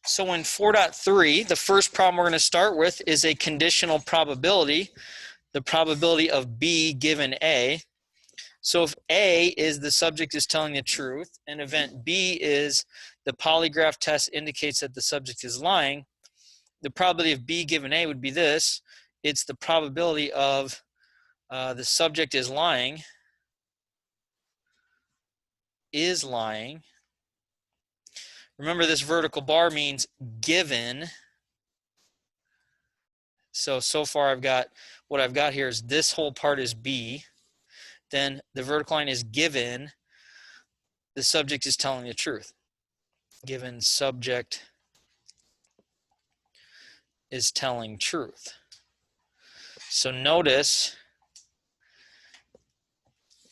So in 4.3, the first problem we're going to start with is a conditional probability, the probability of B given A. So if A is the subject is telling the truth, and event B is the polygraph test indicates that the subject is lying, the probability of B given A would be this. It's the probability of the subject is lying. Remember, this vertical bar means given. So far I've got, what I've got here is this whole part is B. Then the vertical line is given the subject is telling the truth. Given subject is telling truth. So notice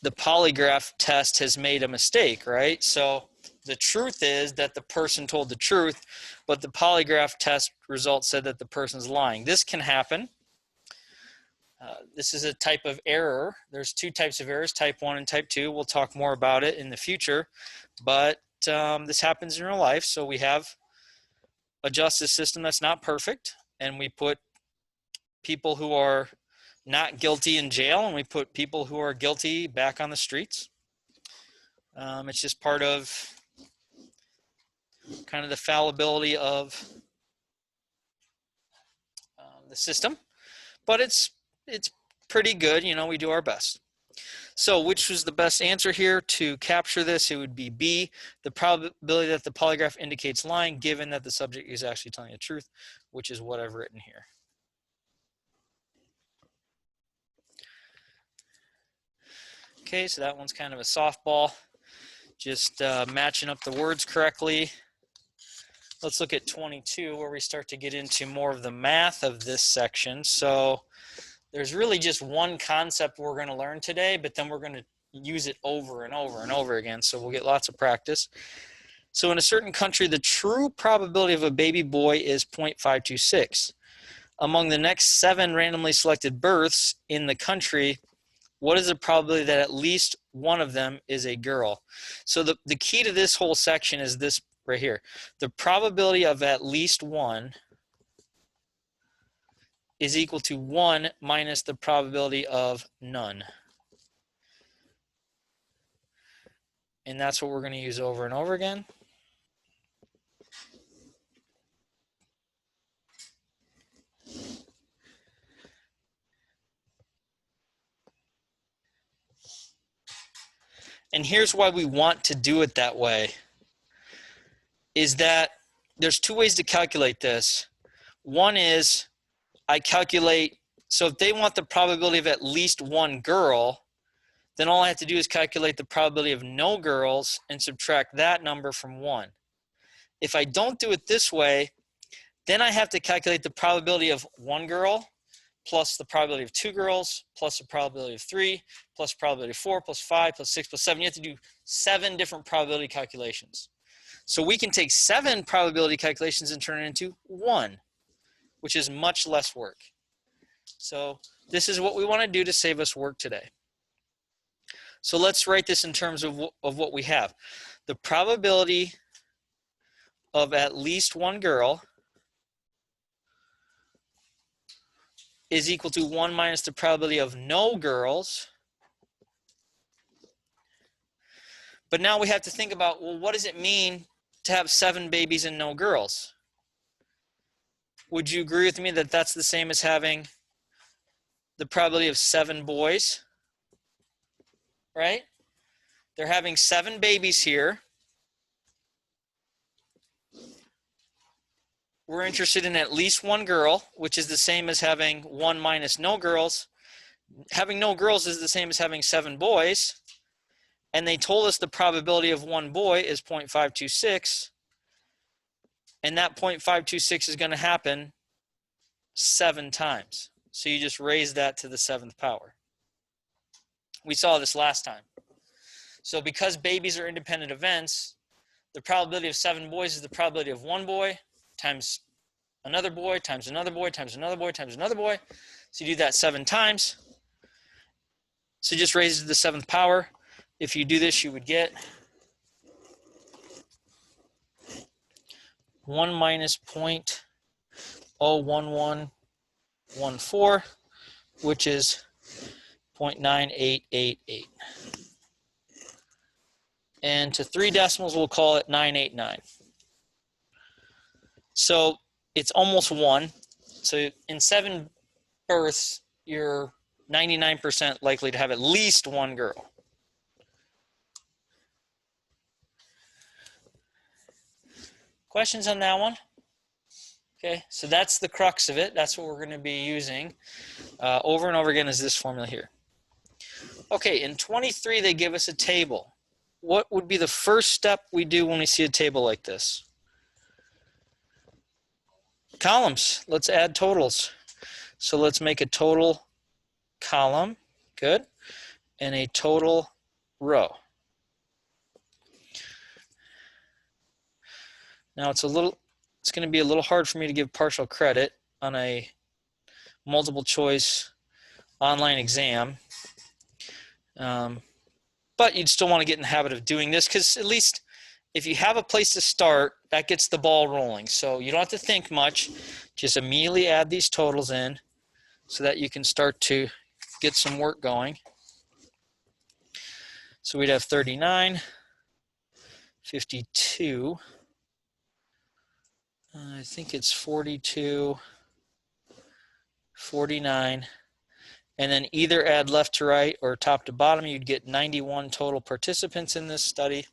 the polygraph test has made a mistake, right? So the truth is that the person told the truth, but the polygraph test result said that the person's lying. This can happen. This is a type of error. There's two types of errors, type 1 and type 2. We'll talk more about it in the future, but this happens in real life. So we have a justice system that's not perfect, and we put people who are not guilty in jail, and we put people who are guilty back on the streets. It's just part of kind of the fallibility of the system, but it's pretty good. You know, we do our best. So which was the best answer here to capture this? It would be B, the probability that the polygraph indicates lying given that the subject is actually telling the truth, which is what I've written here. Okay, so that one's kind of a softball, just matching up the words correctly. Let's look at 22, where we start to get into more of the math of this section. So there's really just one concept we're going to learn today, but then we're going to use it over and over and over again, so we'll get lots of practice. So in a certain country, the true probability of a baby boy is 0.526. Among the next 7 randomly selected births in the country, what is the probability that at least one of them is a girl? So the key to this whole section is this right here. The probability of at least one is equal to 1 minus the probability of none. And that's what we're going to use over and over again. And here's why we want to do it that way, is that there's 2 ways to calculate this. One is I calculate, so if they want the probability of at least one girl, then all I have to do is calculate the probability of no girls and subtract that number from 1. If I don't do it this way, then I have to calculate the probability of one girl plus the probability of 2 girls plus the probability of 3 plus probability of 4 plus 5 plus 6 plus 7. You have to do 7 different probability calculations. So we can take 7 probability calculations and turn it into 1, which is much less work. So this is what we want to do to save us work today. So let's write this in terms of what we have. The probability of at least one girl is equal to 1 minus the probability of no girls. But now we have to think about, well, what does it mean to have 7 babies and no girls? Would you agree with me that that's the same as having the probability of 7 boys? Right? They're having 7 babies here. We're interested in at least one girl, which is the same as having 1 minus no girls. Having no girls is the same as having 7 boys. And they told us the probability of one boy is 0.526. And that 0.526 is going to happen 7 times. So you just raise that to the 7th power. We saw this last time. So because babies are independent events, the probability of 7 boys is the probability of one boy times another boy times another boy times another boy times another boy. So you do that 7 times. So just raise it to the 7th power. If you do this, you would get 1 minus 0.01114, which is 0.9888. And to 3 decimals, we'll call it 989. So it's almost 1. So in 7 births, you're 99% likely to have at least 1 girl. Questions on that one? Okay, so that's the crux of it. That's what we're going to be using over and over again is this formula here. Okay, in 23, they give us a table. What would be the first step we do when we see a table like this? Columns. Let's add totals. So let's make a total column, good, and a total row. Now it's going to be a little hard for me to give partial credit on a multiple choice online exam. But you'd still want to get in the habit of doing this because at least if you have a place to start, that gets the ball rolling. So you don't have to think much. Just immediately add these totals in so that you can start to get some work going. So we'd have 39, 52, I think it's 42, 49, and then either add left to right or top to bottom. You'd get 91 total participants in this study.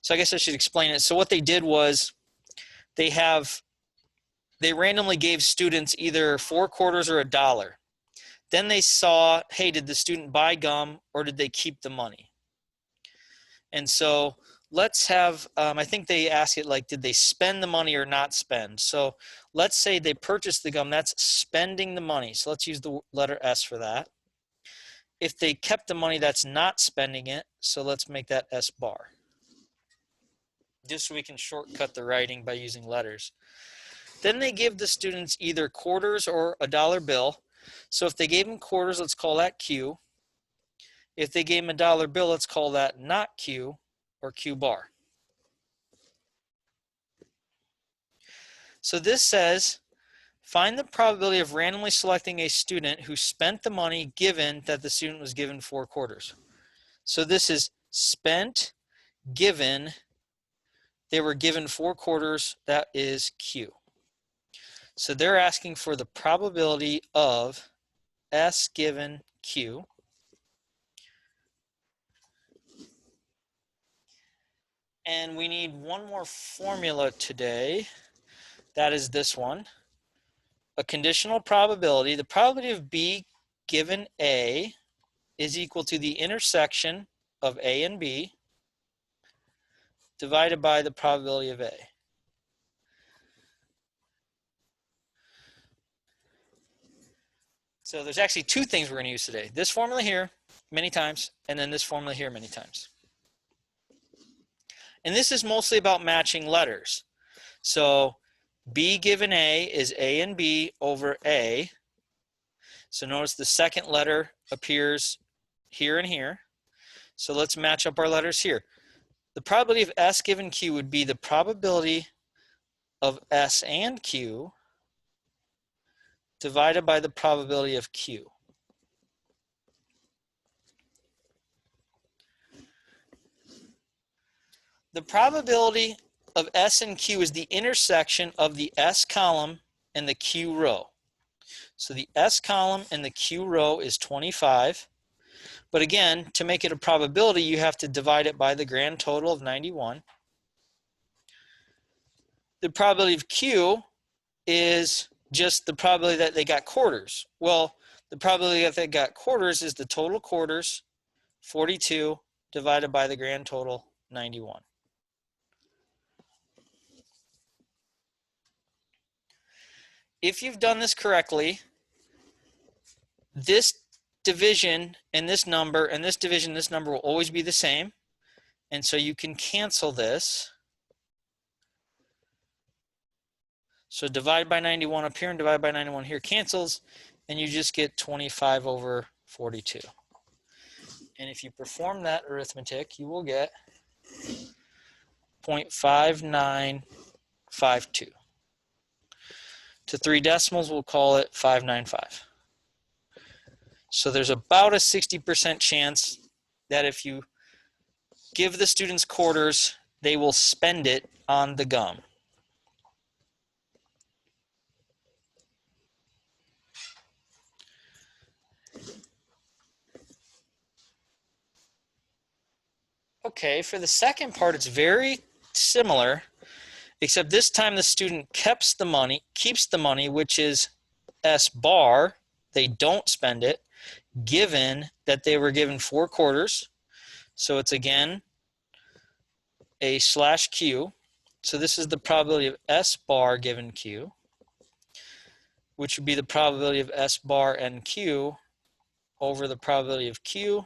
So I guess I should explain it. So what they did was they randomly gave students either 4 quarters or $1. Then they saw, hey, did the student buy gum or did they keep the money? And so let's have, I think they ask it like, did they spend the money or not spend? So let's say they purchased the gum, that's spending the money. So let's use the letter S for that. If they kept the money, that's not spending it. So let's make that S bar. Just so we can shortcut the writing by using letters. Then they give the students either quarters or $1 bill. So if they gave them quarters, let's call that Q. If they gave them $1 bill, let's call that not Q or Q bar. So this says, find the probability of randomly selecting a student who spent the money given that the student was given 4 quarters. So this is spent, given, they were given 4 quarters, that is Q. So they're asking for the probability of S given Q. And we need one more formula today. That is this one. A conditional probability. The probability of B given A is equal to the intersection of A and B divided by the probability of A. So there's actually 2 things we're going to use today. This formula here many times, and then this formula here many times. And this is mostly about matching letters. So B given A is A and B over A. So notice the second letter appears here and here. So let's match up our letters here. The probability of S given Q would be the probability of S and Q divided by the probability of Q. The probability of S and Q is the intersection of the S column and the Q row. So the S column and the Q row is 25. But again, to make it a probability, you have to divide it by the grand total of 91. The probability of Q is just the probability that they got quarters. Well, the probability that they got quarters is the total quarters, 42, divided by the grand total, 91. If you've done this correctly, this division and this number and this division, this number will always be the same. And so you can cancel this. So divide by 91 up here and divide by 91 here cancels, and you just get 25 over 42. And if you perform that arithmetic, you will get 0.59 5.52. To 3 decimals, we'll call it 595. So there's about a 60% chance that if you give the students quarters, they will spend it on the gum. Okay, for the second part, it's very similar, except this time the student keeps the money, which is S bar. They don't spend it, given that they were given 4 quarters. So it's again a slash Q. So this is the probability of S bar given Q, which would be the probability of S bar and Q over the probability of Q.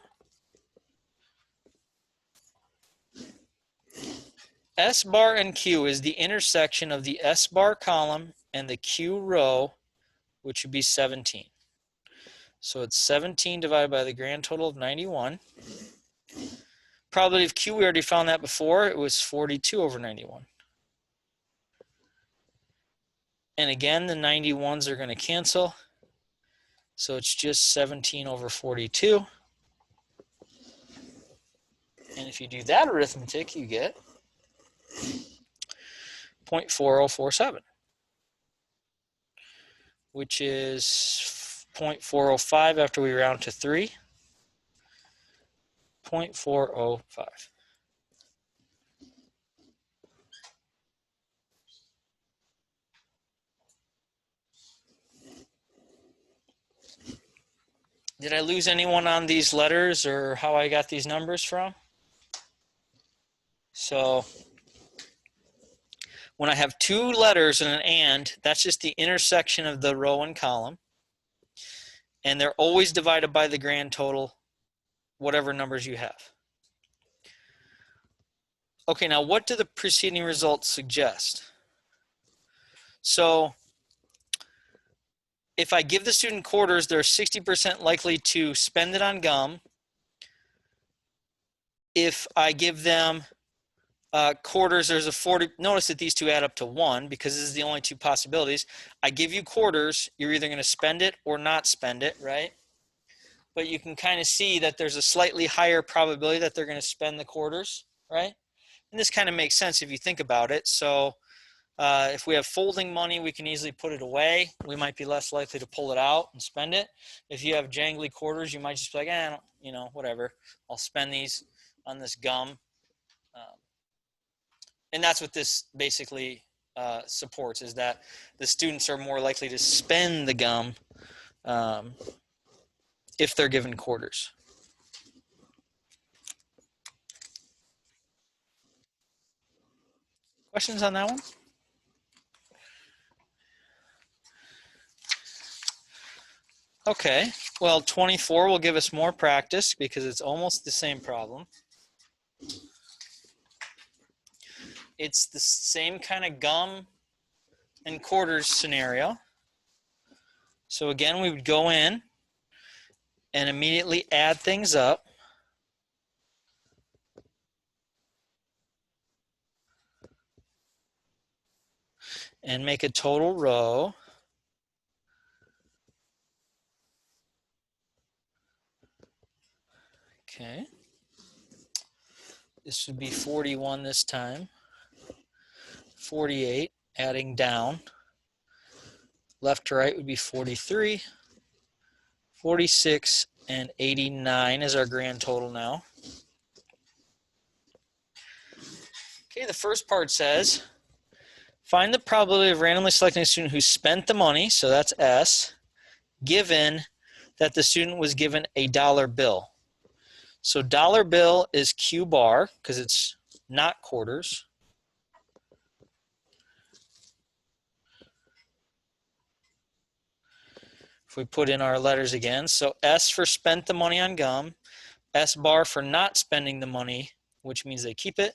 S bar and Q is the intersection of the S bar column and the Q row, which would be 17. So it's 17 divided by the grand total of 91. Probability of Q, we already found that before. It was 42 over 91. And again, the 91s are going to cancel. So it's just 17 over 42. And if you do that arithmetic, you get 0.4047, which is 0.405 after we round to 3. 0.405. Did I lose anyone on these letters or how I got these numbers from? So when I have 2 letters and an and, that's just the intersection of the row and column. And they're always divided by the grand total, whatever numbers you have. Okay, now what do the preceding results suggest? So if I give the student quarters, they're 60% likely to spend it on gum. If I give them quarters, there's a 40, notice that these two add up to 1 because this is the only 2 possibilities. I give you quarters, you're either going to spend it or not spend it, right? But you can kind of see that there's a slightly higher probability that they're going to spend the quarters, right? And this kind of makes sense if you think about it. So if we have folding money, we can easily put it away. We might be less likely to pull it out and spend it. If you have jangly quarters, you might just be like, whatever. I'll spend these on this gum. And that's what this basically supports, is that the students are more likely to spend the gum if they're given quarters. Questions on that one? Okay, well, 24 will give us more practice because it's almost the same problem. It's the same kind of gum and quarters scenario. So again, we would go in and immediately add things up. And make a total row. Okay. This should be 41 this time. 48, adding down. Left to right would be 43. 46 and 89 is our grand total now. Okay, the first part says, find the probability of randomly selecting a student who spent the money, so that's S, given that the student was given a dollar bill. So dollar bill is Q bar because it's not quarters. If we put in our letters again, so S for spent the money on gum, S bar for not spending the money, which means they keep it,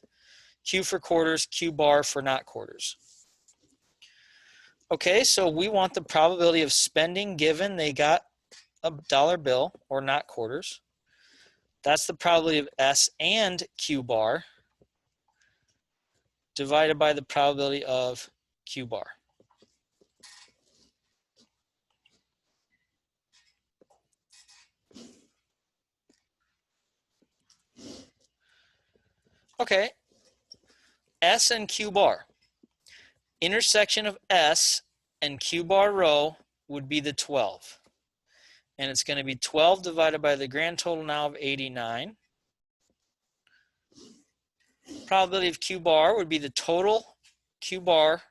Q for quarters, Q bar for not quarters. Okay, so we want the probability of spending given they got a dollar bill or not quarters. That's the probability of S and Q bar divided by the probability of Q bar. Okay, S and Q bar. Intersection of S and Q bar row would be the 12. And it's going to be 12 divided by the grand total now of 89. Probability of Q bar would be the total Q bar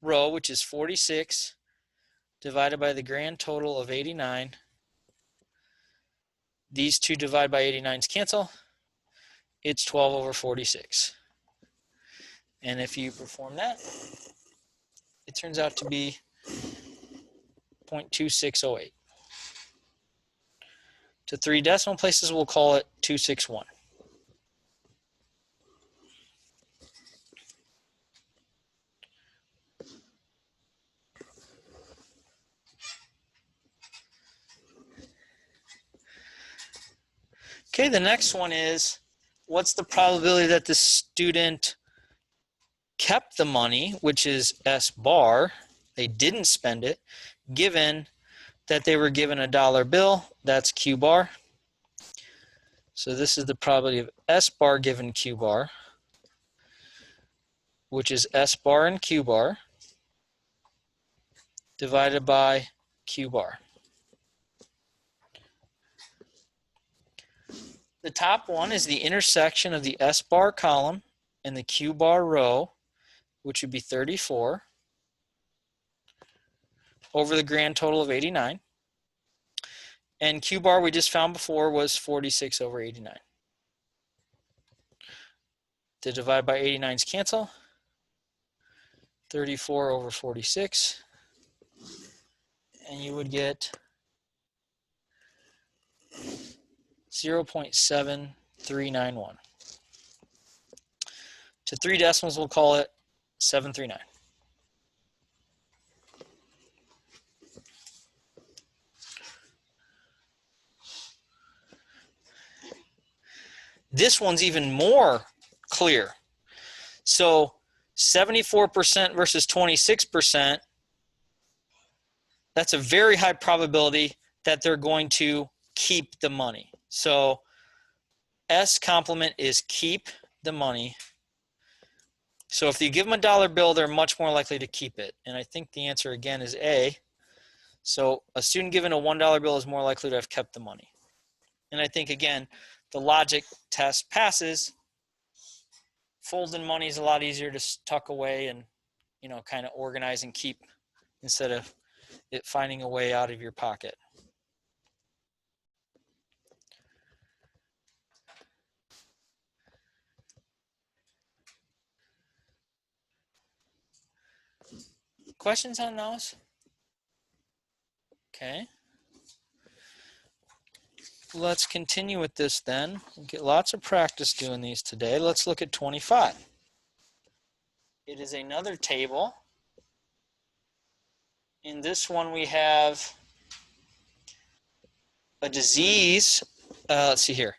row, which is 46, divided by the grand total of 89. These two divided by 89's cancel. It's 12 over 46. And if you perform that, it turns out to be 0.2608. To 3 decimal places, we'll call it 261. Okay, the next one is, what's the probability that the student kept the money, which is S bar, they didn't spend it, given that they were given a dollar bill, that's Q bar. So this is the probability of S bar given Q bar, which is S bar and Q bar, divided by Q bar. The top one is the intersection of the S bar column and the Q bar row, which would be 34, over the grand total of 89. And Q bar we just found before was 46 over 89. To divide by 89's cancel. 34 over 46. And you would get 0.7391. To 3 decimals, we'll call it 739. This one's even more clear. So 74% versus 26%, that's a very high probability that they're going to keep the money. So S complement is keep the money. So if you give them a dollar bill, they're much more likely to keep it. And I think the answer again is A. So a student given a $1 bill is more likely to have kept the money. And I think again, the logic test passes. Folding money is a lot easier to tuck away and, you know, kind of organize and keep instead of it finding a way out of your pocket. Questions on those? Okay. Let's continue with this then. We'll get lots of practice doing these today. Let's look at 25. It is another table. In this one we have a disease. Let's see here.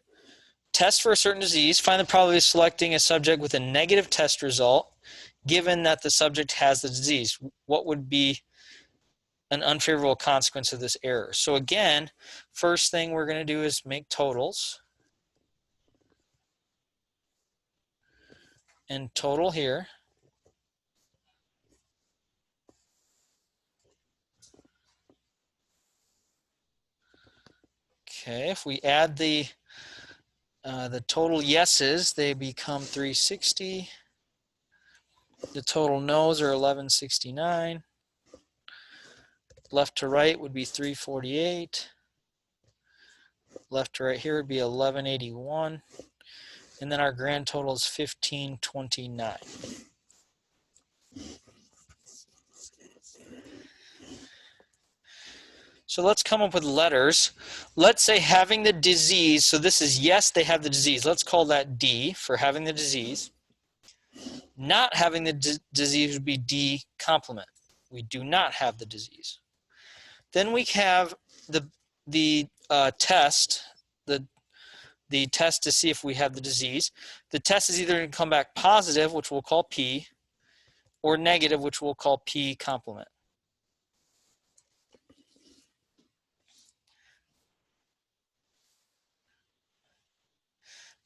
Test for a certain disease. Find the probability of selecting a subject with a negative test result given that the subject has the disease. What would be an unfavorable consequence of this error? So again, first thing we're going to do is make totals. And total here. Okay, if we add the total yeses, they become 360. The total no's are 1169. Left to right would be 348. Left to right here would be 1181. And then our grand total is 1529. So let's come up with letters. Let's say having the disease, so this is yes, they have the disease. Let's call that D for having the disease. Not having the disease would be D complement. We do not have the disease. Then we have the test, the test to see if we have the disease. The test is either going to come back positive, which we'll call P, or negative, which we'll call P complement.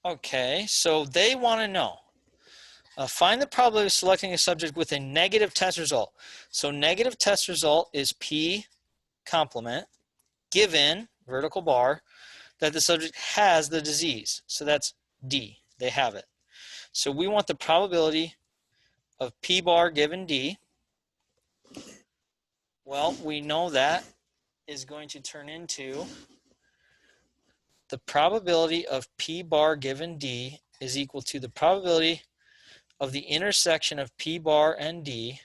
Okay, so they want to know, find the probability of selecting a subject with a negative test result. So negative test result is P complement, given, vertical bar, that the subject has the disease. So that's D, they have it. So we want the probability of P bar given D. Well, we know that is going to turn into the probability of P bar given D is equal to the probability of the intersection of P bar and D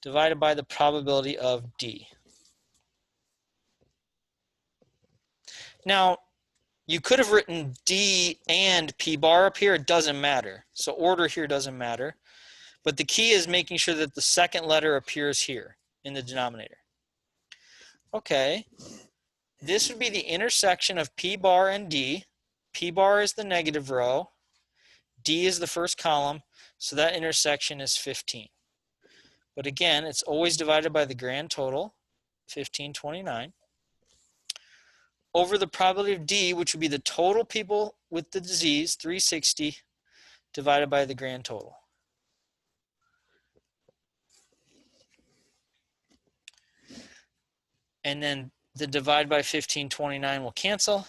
divided by the probability of D. Now, you could have written D and P bar up here. It doesn't matter. So order here doesn't matter. But the key is making sure that the second letter appears here in the denominator. Okay. This would be the intersection of P bar and D. P bar is the negative row. D is the first column. So that intersection is 15. But again, it's always divided by the grand total, 1529, over the probability of D, which would be the total people with the disease, 360, divided by the grand total. And then the divide by 1529 will cancel.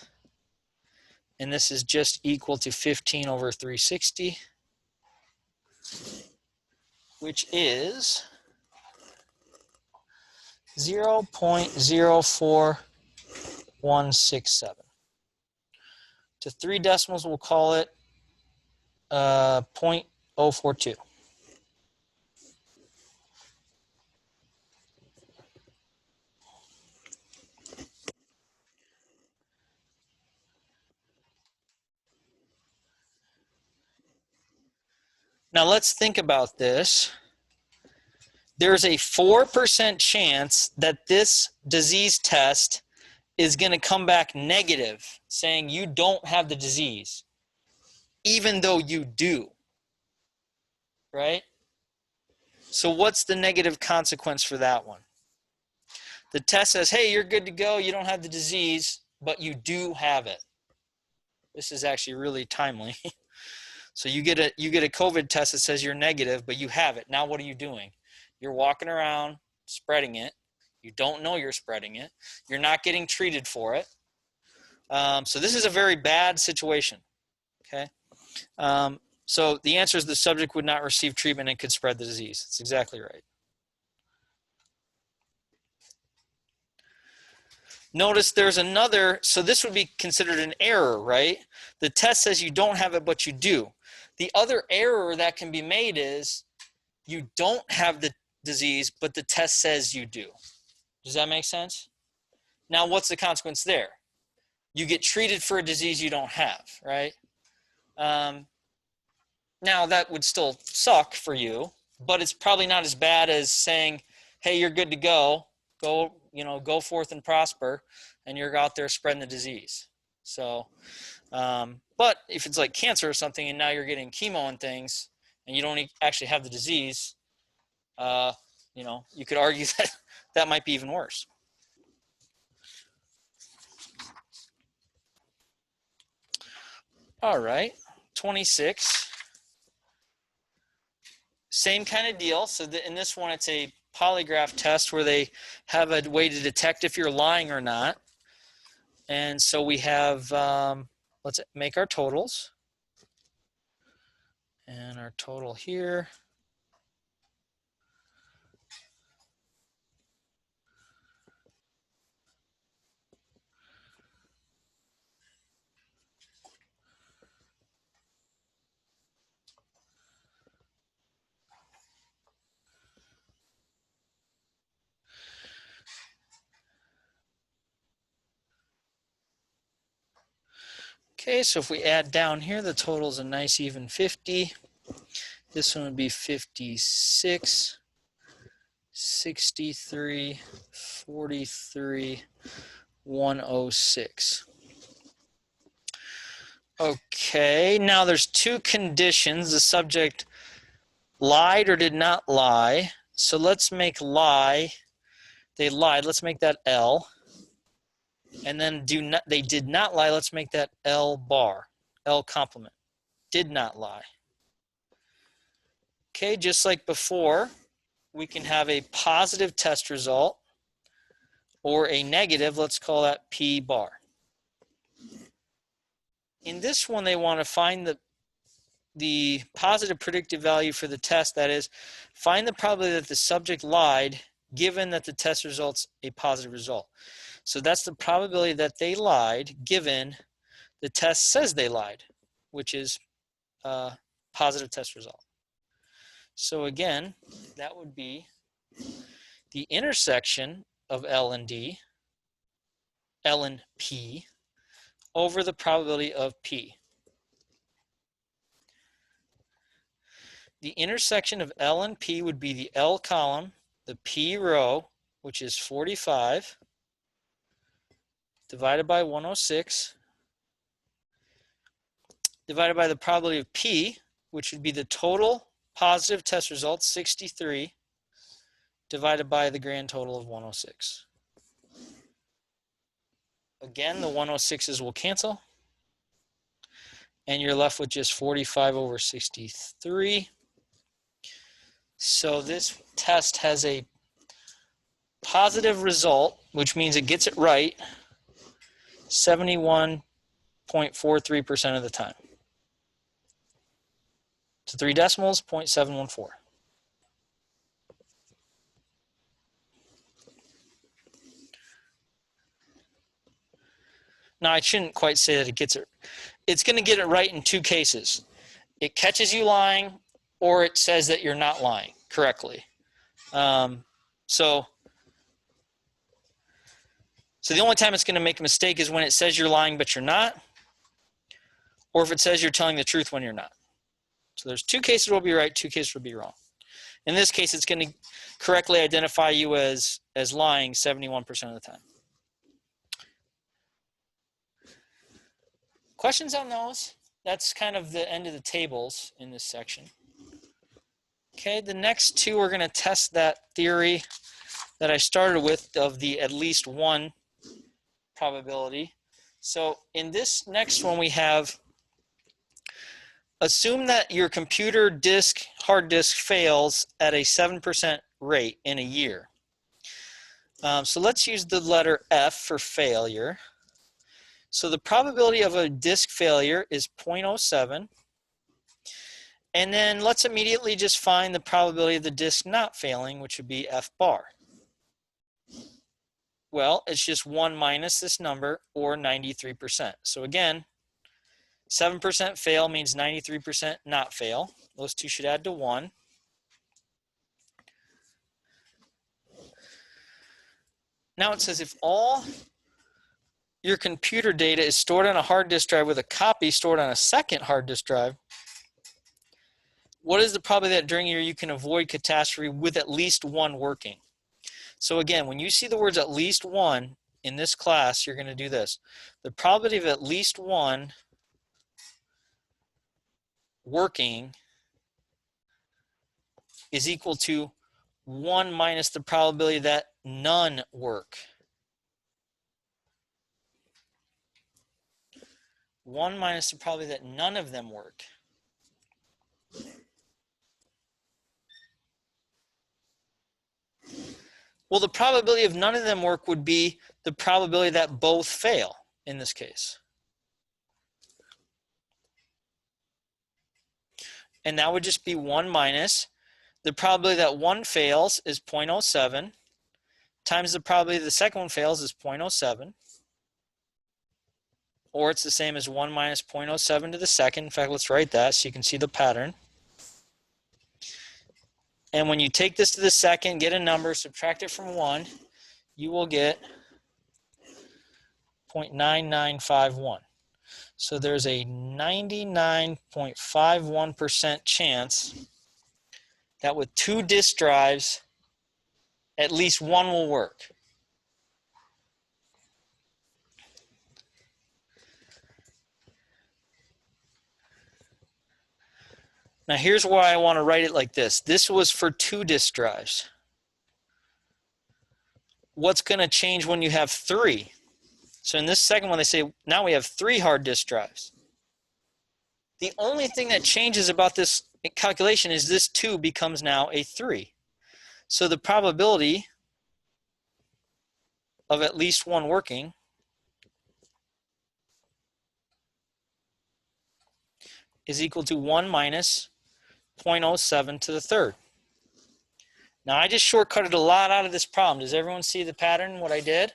And this is just equal to 15 over 360, which is 0.04167. To 3 decimals, we'll call it 0.042. Now let's think about this. There's a 4% chance that this disease test is going to come back negative, saying you don't have the disease, even though you do, right? So what's the negative consequence for that one? The test says, hey, you're good to go, you don't have the disease, but you do have it. This is actually really timely. So you get a COVID test that says you're negative, but you have it. Now what are you doing? You're walking around spreading it. You don't know you're spreading it. You're not getting treated for it. So this is a very bad situation. Okay. So the answer is the subject would not receive treatment and could spread the disease. That's exactly right. Notice there's another, so this would be considered an error, right? The test says you don't have it, but you do. The other error that can be made is you don't have the disease, but the test says you do. Does that make sense? Now, what's the consequence there? You get treated for a disease you don't have, right? Now, that would still suck for you, but it's probably not as bad as saying, hey, you're good to go. Go forth and prosper, and you're out there spreading the disease. So, but if it's like cancer or something, and now you're getting chemo and things, and you don't actually have the disease, you could argue that that might be even worse. All right, 26. Same kind of deal. So in this one, it's a polygraph test where they have a way to detect if you're lying or not. And so we have, let's make our totals. And our total here. Okay, so if we add down here, the total is a nice even 50. This one would be 56, 63, 43, 106. Okay, now there's two conditions. The subject lied or did not lie. So let's make lie. They lied. Let's make that L. And then they did not lie. Let's make that L bar. L complement. Did not lie. Okay, just like before, we can have a positive test result or a negative. Let's call that P bar. In this one, they want to find the positive predictive value for the test. That is, find the probability that the subject lied given that the test results a positive result. So that's the probability that they lied given the test says they lied, which is a positive test result. So again, that would be the intersection of L and D, L and P, over the probability of P. The intersection of L and P would be the L column, the P row, which is 45, divided by 106, divided by the probability of P, which would be the total positive test results, 63, divided by the grand total of 106. Again, the 106's will cancel, and you're left with just 45 over 63. So this test has a positive result, which means it gets it right 71.43% of the time. To 3 decimals, 0.714. Now, I shouldn't quite say that it gets it. It's going to get it right in 2 cases. It catches you lying, or it says that you're not lying correctly. So the only time it's going to make a mistake is when it says you're lying but you're not, or if it says you're telling the truth when you're not. So there's 2 cases will be right, 2 cases will be wrong. In this case, it's going to correctly identify you as lying 71% of the time. Questions on those? That's kind of the end of the tables in this section. Okay, the next 2 we're going to test that theory that I started with of the at least one probability. So in this next one we have, assume that your computer disk, hard disk fails at a 7% rate in a year. So let's use the letter F for failure. So the probability of a disk failure is 0.07. And then let's immediately just find the probability of the disk not failing, which would be F bar. Well, it's just 1 minus this number, or 93%. So again, 7% fail means 93% not fail. Those 2 should add to 1. Now it says if all your computer data is stored on a hard disk drive with a copy stored on a second hard disk drive, what is the probability that during a year you can avoid catastrophe with at least one working? So again, when you see the words at least one in this class, you're going to do this. The probability of at least one working is equal to 1 minus the probability that none work. 1 minus the probability that none of them work. Well, the probability of none of them work would be the probability that both fail in this case. And that would just be 1 minus the probability that one fails is 0.07 times the probability the second one fails is 0.07. Or it's the same as 1 minus 0.07 to the second. In fact, let's write that so you can see the pattern. And when you take this to the second, get a number, subtract it from 1, you will get 0.9951. So there's a 99.51% chance that with 2 disk drives, at least one will work. Now here's why I want to write it like this. This was for 2 disk drives. What's going to change when you have 3? So in this second one, they say, now we have 3 hard disk drives. The only thing that changes about this calculation is this 2 becomes now a 3. So the probability of at least one working is equal to 1 minus 0.07 to the third. Now I just shortcutted a lot out of this problem. Does everyone see the pattern, what I did?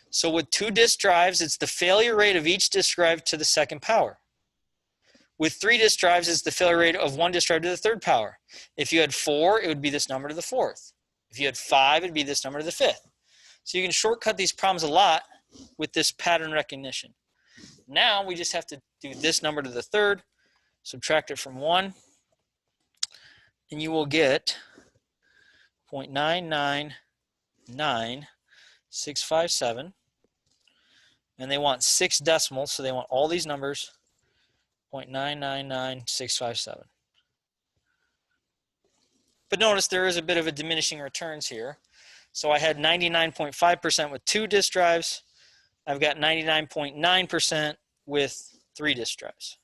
So with 2 disk drives, it's the failure rate of each disk drive to the second power. With 3 disk drives, it's the failure rate of 1 disk drive to the third power. If you had 4, it would be this number to the fourth. If you had 5, it'd be this number to the fifth. So you can shortcut these problems a lot with this pattern recognition. Now we just have to do this number to the third, subtract it from 1, and you will get 0.999657. And they want 6 decimals, so they want all these numbers, 0.999657. But notice there is a bit of a diminishing returns here. So I had 99.5% with 2 disk drives. I've got 99.9% with 3 disk drives.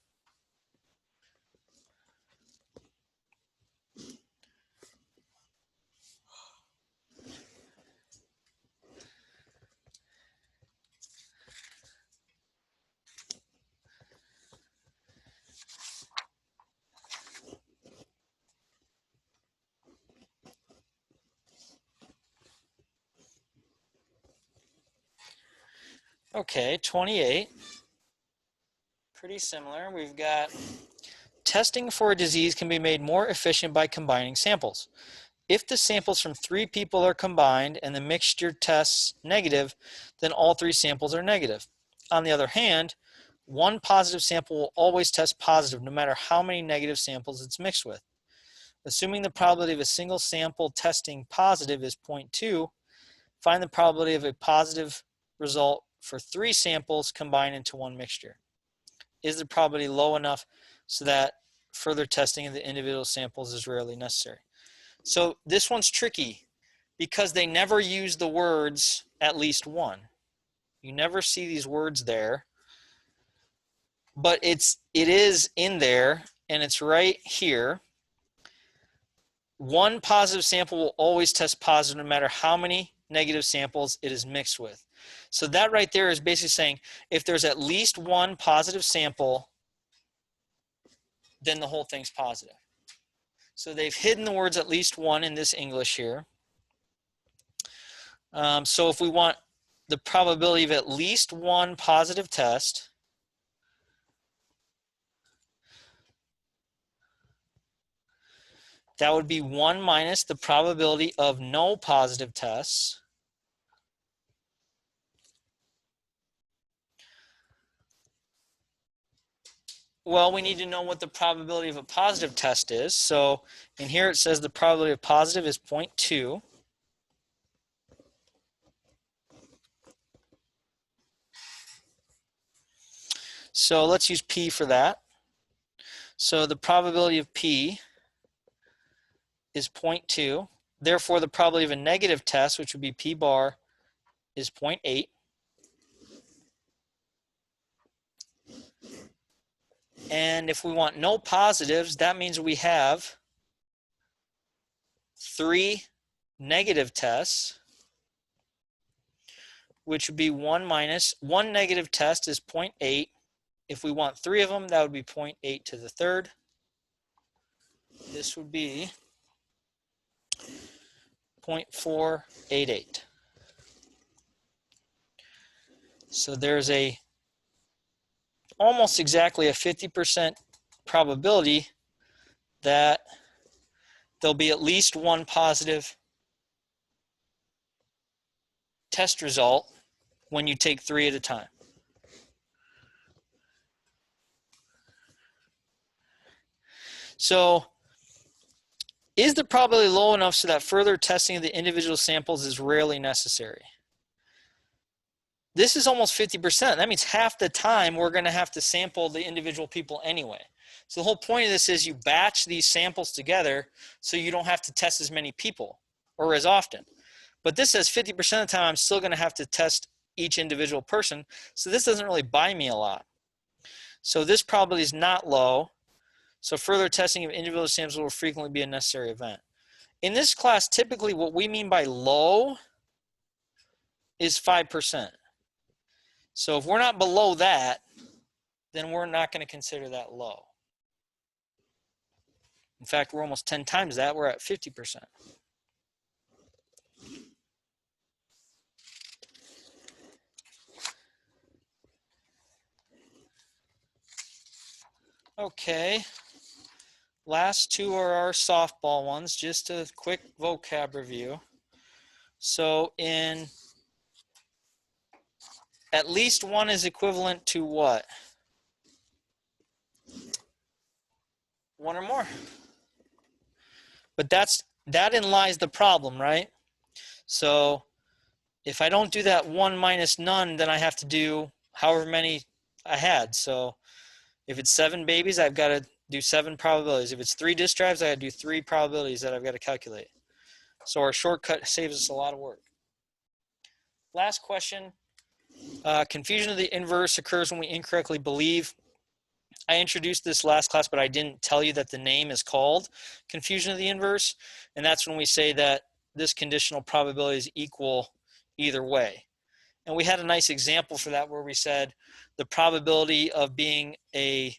Okay, 28. Pretty similar. We've got testing for a disease can be made more efficient by combining samples. If the samples from 3 people are combined and the mixture tests negative, then all 3 samples are negative. On the other hand, 1 positive sample will always test positive no matter how many negative samples it's mixed with. Assuming the probability of a single sample testing positive is 0.2, find the probability of a positive result for 3 samples combined into 1 mixture. Is the probability low enough so that further testing of the individual samples is rarely necessary? So this one's tricky because they never use the words at least one. You never see these words there, but it is in there and it's right here. 1 positive sample will always test positive no matter how many negative samples it is mixed with. So that right there is basically saying if there's at least 1 positive sample, then the whole thing's positive. So they've hidden the words at least 1 in this English here. So if we want the probability of at least 1 positive test, that would be 1 minus the probability of no positive tests. Well, we need to know what the probability of a positive test is. So in here it says the probability of positive is 0.2. So let's use P for that. So the probability of P is 0.2. Therefore, the probability of a negative test, which would be P bar, is 0.8. And if we want no positives, that means we have 3 negative tests, which would be 1 minus 1 negative test is 0.8. If we want 3 of them, that would be 0.8 to the third. This would be 0.488. So there's almost exactly a 50% probability that there'll be at least 1 positive test result when you take 3 at a time. So is the probability low enough so that further testing of the individual samples is rarely necessary? This is almost 50%. That means half the time we're going to have to sample the individual people anyway. So the whole point of this is you batch these samples together so you don't have to test as many people or as often. But this says 50% of the time I'm still going to have to test each individual person. So this doesn't really buy me a lot. So this probability is not low. So further testing of individual samples will frequently be a necessary event. In this class, typically what we mean by low is 5%. So if we're not below that, then we're not going to consider that low. In fact, we're almost 10 times that. We're at 50%. Okay. Last two are our softball ones. Just a quick vocab review. So in at least one is equivalent to what? One or more. But that lies the problem, right? So if I don't do that 1 minus none, then I have to do however many I had. So if it's 7 babies, I've got to do 7 probabilities. If it's 3 disk drives, I got to do 3 probabilities that I've got to calculate. So our shortcut saves us a lot of work. Last question. Confusion of the inverse occurs when we incorrectly believe. I introduced this last class, but I didn't tell you that the name is called confusion of the inverse. And that's when we say that this conditional probability is equal either way. And we had a nice example for that where we said the probability of being a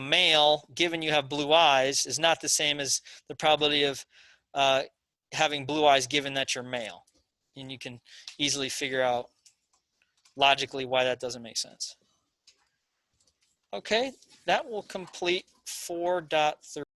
male, given you have blue eyes, is not the same as the probability of having blue eyes given that you're male. And you can easily figure out logically why that doesn't make sense. Okay, that will complete 4.3.